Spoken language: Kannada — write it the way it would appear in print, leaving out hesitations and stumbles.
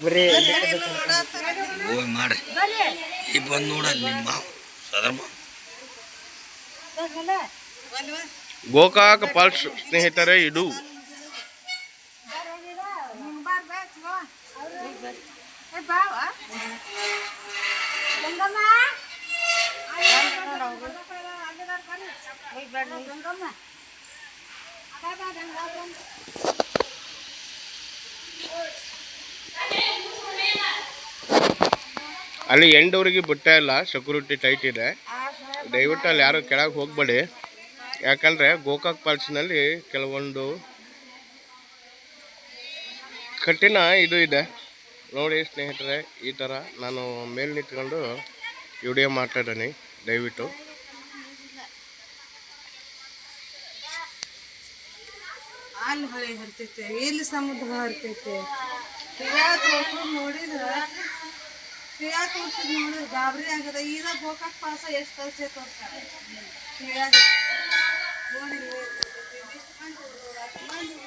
ಬರೀ ಹೋಗಿ ಮಾಡ್ರಿ ಈ ಬಂದು ನೋಡಲ್ಲಿ ನಿಮ್ಮ ಸದರ್ಮ ಗೋಕಾಕ್ ಫಾಲ್ಸ್ ಸ್ನೇಹಿತರೆ ಇದು ಅಲ್ಲಿ ಎಂಡೂರಿಗೆ ಬಿಟ್ಟ ಇಲ್ಲ, ಸೆಕ್ಯೂರಿಟಿ ಟೈಟ್ ಇದೆ. ದಯವಿಟ್ಟು ಅಲ್ಲಿ ಯಾರು ಕೆಳಗೆ ಹೋಗ್ಬೇಡಿ, ಯಾಕಂದರೆ ಗೋಕಾಕ್ ಫಾಲ್ಸ್ನಲ್ಲಿ ಕೆಲವೊಂದು ಕಠಿಣ ಇದು ಇದೆ ನೋಡಿ ಸ್ನೇಹಿತರೆ. ಈ ಥರ ನಾನು ಮೇಲೆ ನಿಂತ್ಕೊಂಡು ವಿಡಿಯೋ ಮಾಡ್ತಾಯಿದ್ದೀನಿ, ದಯವಿಟ್ಟು ಅಲ್ಲಿ ಹೊಳೆ ಹರ್ತೈತೆ, ಇಲ್ಲಿ ಸಮುದ್ರ ಹರ್ತೈತೆ. ನೋಡಿದ್ರೆ ಗಾಬರಿ ಆಗದ. ಈಗ ಗೋಕಾಕ್ ಪಾಸ ಎಷ್ಟು ತೋರಿಸ್ತಾರೆ